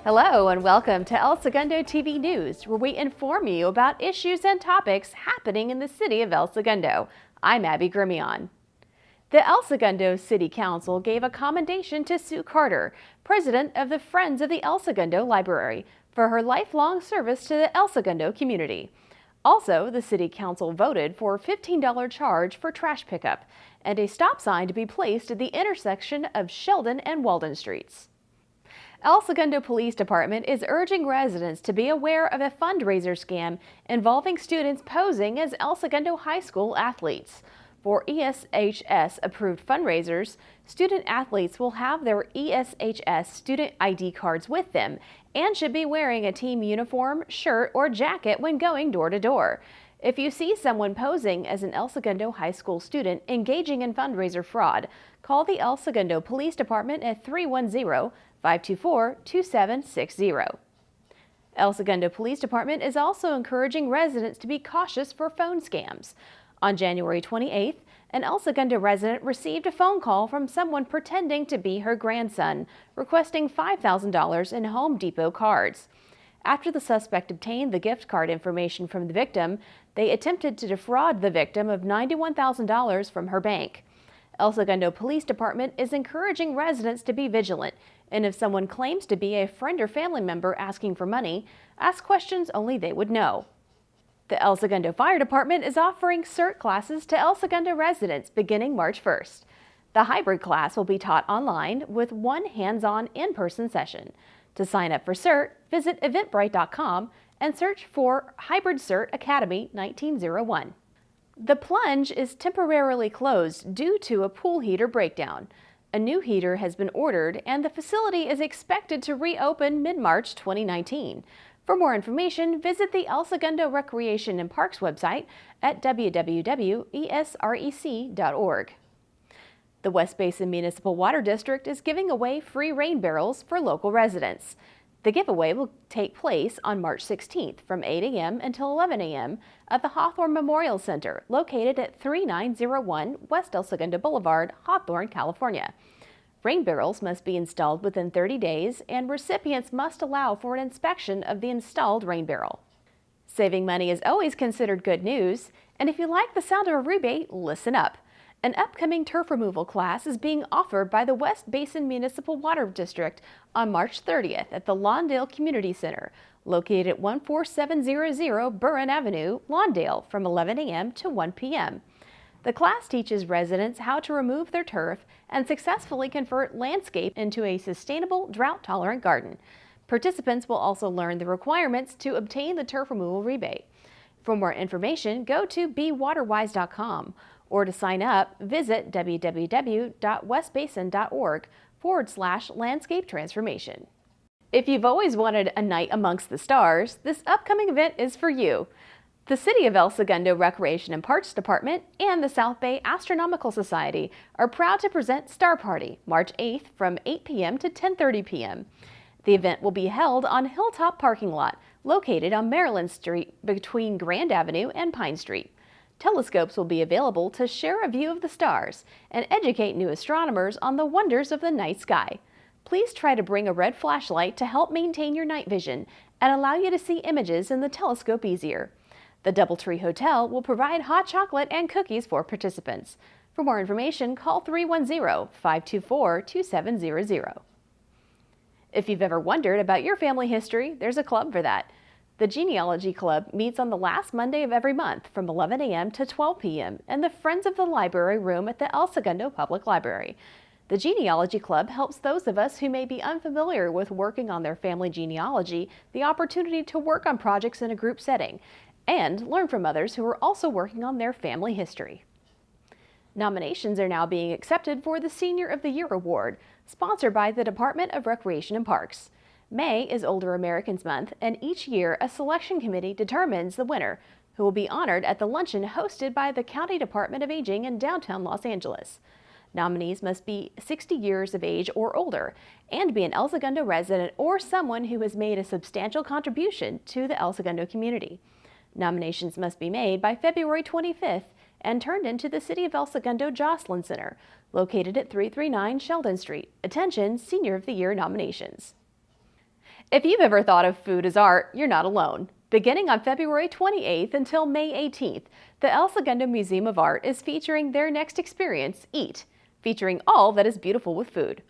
Hello and welcome to El Segundo TV News, where we inform you about issues and topics happening in the city of El Segundo. I'm Abby Grimion. The El Segundo City Council gave a commendation to Sue Carter, president of the Friends of the El Segundo Library, for her lifelong service to the El Segundo community. Also, the City Council voted for a $15 charge for trash pickup and a stop sign to be placed at the intersection of Sheldon and Walden Streets. El Segundo Police Department is urging residents to be aware of a fundraiser scam involving students posing as El Segundo High School athletes. For ESHS approved fundraisers, student athletes will have their ESHS student ID cards with them and should be wearing a team uniform, shirt, or jacket when going door to door. If you see someone posing as an El Segundo High School student engaging in fundraiser fraud, call the El Segundo Police Department at 310-524-2760. El Segundo Police Department is also encouraging residents to be cautious for phone scams. On January 28th, an El Segundo resident received a phone call from someone pretending to be her grandson, requesting $5,000 in Home Depot cards. After the suspect obtained the gift card information from the victim, they attempted to defraud the victim of $91,000 from her bank. El Segundo Police Department is encouraging residents to be vigilant, and if someone claims to be a friend or family member asking for money, ask questions only they would know. The El Segundo Fire Department is offering CERT classes to El Segundo residents beginning March 1st. The hybrid class will be taught online with one hands-on in-person session. To sign up for CERT, visit eventbrite.com and search for Hybrid CERT Academy 1901. The Plunge is temporarily closed due to a pool heater breakdown. A new heater has been ordered and the facility is expected to reopen mid-March 2019. For more information, visit the El Segundo Recreation and Parks website at www.esrec.org. The West Basin Municipal Water District is giving away free rain barrels for local residents. The giveaway will take place on March 16th from 8 a.m. until 11 a.m. at the Hawthorne Memorial Center, located at 3901 West El Segundo Boulevard, Hawthorne, California. Rain barrels must be installed within 30 days, and recipients must allow for an inspection of the installed rain barrel. Saving money is always considered good news, and if you like the sound of a rebate, listen up. An upcoming turf removal class is being offered by the West Basin Municipal Water District on March 30th at the Lawndale Community Center, located at 14700 Burren Avenue, Lawndale, from 11 a.m. to 1 p.m. The class teaches residents how to remove their turf and successfully convert landscape into a sustainable, drought-tolerant garden. Participants will also learn the requirements to obtain the turf removal rebate. For more information, go to bewaterwise.com, or to sign up, visit www.westbasin.org/landscape transformation. If you've always wanted a night amongst the stars, this upcoming event is for you. The City of El Segundo Recreation and Parks Department and the South Bay Astronomical Society are proud to present Star Party, March 8th from 8 p.m. to 10:30 p.m. The event will be held on Hilltop Parking Lot, located on Maryland Street between Grand Avenue and Pine Street. Telescopes will be available to share a view of the stars and educate new astronomers on the wonders of the night sky. Please try to bring a red flashlight to help maintain your night vision and allow you to see images in the telescope easier. The Doubletree Hotel will provide hot chocolate and cookies for participants. For more information, call 310-524-2700. If you've ever wondered about your family history, there's a club for that. The Genealogy Club meets on the last Monday of every month from 11 a.m. to 12 p.m. in the Friends of the Library room at the El Segundo Public Library. The Genealogy Club helps those of us who may be unfamiliar with working on their family genealogy the opportunity to work on projects in a group setting and learn from others who are also working on their family history. Nominations are now being accepted for the Senior of the Year Award, sponsored by the Department of Recreation and Parks. May is Older Americans Month, and each year a selection committee determines the winner, who will be honored at the luncheon hosted by the County Department of Aging in downtown Los Angeles. Nominees must be 60 years of age or older and be an El Segundo resident or someone who has made a substantial contribution to the El Segundo community. Nominations must be made by February 25th and turned into the City of El Segundo Jocelyn Center, located at 339 Sheldon Street. Attention, Senior of the Year nominations. If you've ever thought of food as art, you're not alone. Beginning on February 28th until May 18th, the El Segundo Museum of Art is featuring their next experience, Eat, featuring all that is beautiful with food.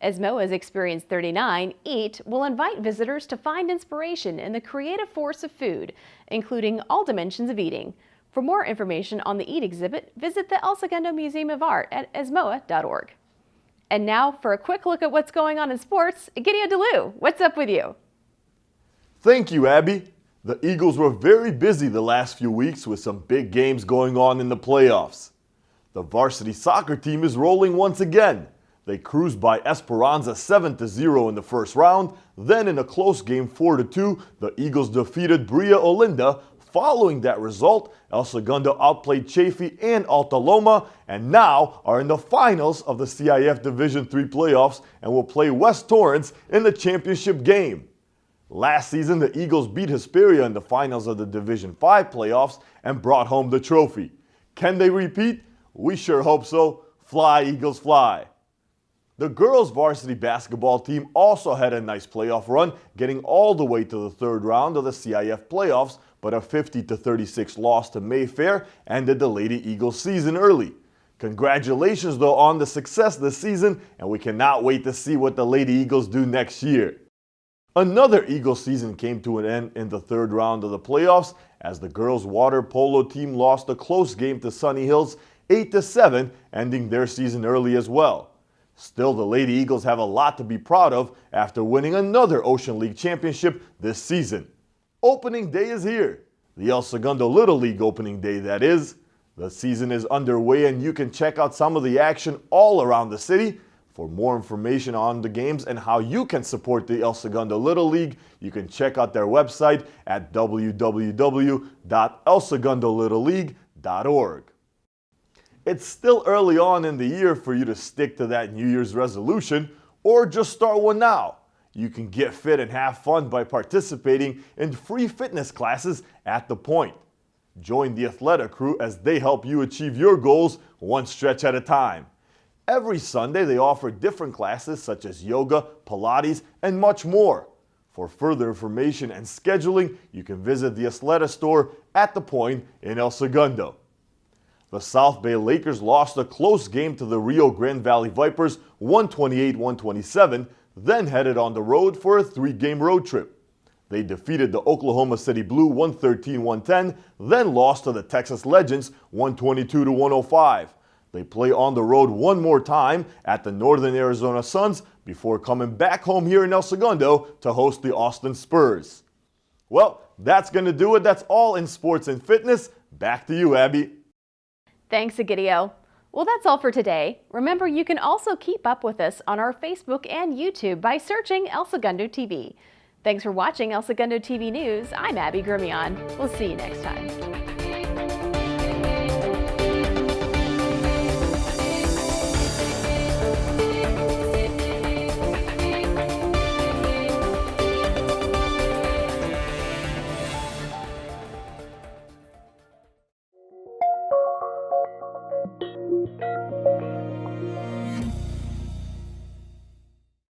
ESMOA's Experience 39, Eat, will invite visitors to find inspiration in the creative force of food, including all dimensions of eating. For more information on the Eat exhibit, visit the El Segundo Museum of Art at esmoa.org. And now for a quick look at what's going on in sports, Gideon DeLu, what's up with you? Thank you, Abby. The Eagles were very busy the last few weeks with some big games going on in the playoffs. The varsity soccer team is rolling once again. They cruised by Esperanza 7-0 in the first round. Then in a close game 4-2, the Eagles defeated Bria Olinda. Following that result, El Segundo outplayed Chaffey and Alta Loma and now are in the finals of the CIF Division III playoffs and will play West Torrance in the championship game. Last season, the Eagles beat Hesperia in the finals of the Division V playoffs and brought home the trophy. Can they repeat? We sure hope so. Fly, Eagles, fly. The girls varsity basketball team also had a nice playoff run, getting all the way to the third round of the CIF playoffs, but a 50-36 loss to Mayfair ended the Lady Eagles season early. Congratulations though on the success this season, and we cannot wait to see what the Lady Eagles do next year. Another Eagles season came to an end in the third round of the playoffs as the girls water polo team lost a close game to Sunny Hills 8-7, ending their season early as well. Still, the Lady Eagles have a lot to be proud of after winning another Ocean League championship this season. Opening day is here. The El Segundo Little League opening day, that is. The season is underway and you can check out some of the action all around the city. For more information on the games and how you can support the El Segundo Little League, you can check out their website at www.elsegundolittleleague.org. It's still early on in the year for you to stick to that New Year's resolution or just start one now. You can get fit and have fun by participating in free fitness classes at The Point. Join the Athleta crew as they help you achieve your goals one stretch at a time. Every Sunday they offer different classes such as yoga, Pilates, and much more. For further information and scheduling, you can visit the Athleta store at The Point in El Segundo. The South Bay Lakers lost a close game to the Rio Grande Valley Vipers 128-127, then headed on the road for a 3-game road trip. They defeated the Oklahoma City Blue 113-110, then lost to the Texas Legends 122-105. They play on the road one more time at the Northern Arizona Suns before coming back home here in El Segundo to host the Austin Spurs. Well, that's going to do it. That's all in sports and fitness. Back to you, Abby. Thanks, Egidio. Well, that's all for today. Remember, you can also keep up with us on our Facebook and YouTube by searching El Segundo TV. Thanks for watching El Segundo TV News. I'm Abby Grimion. We'll see you next time.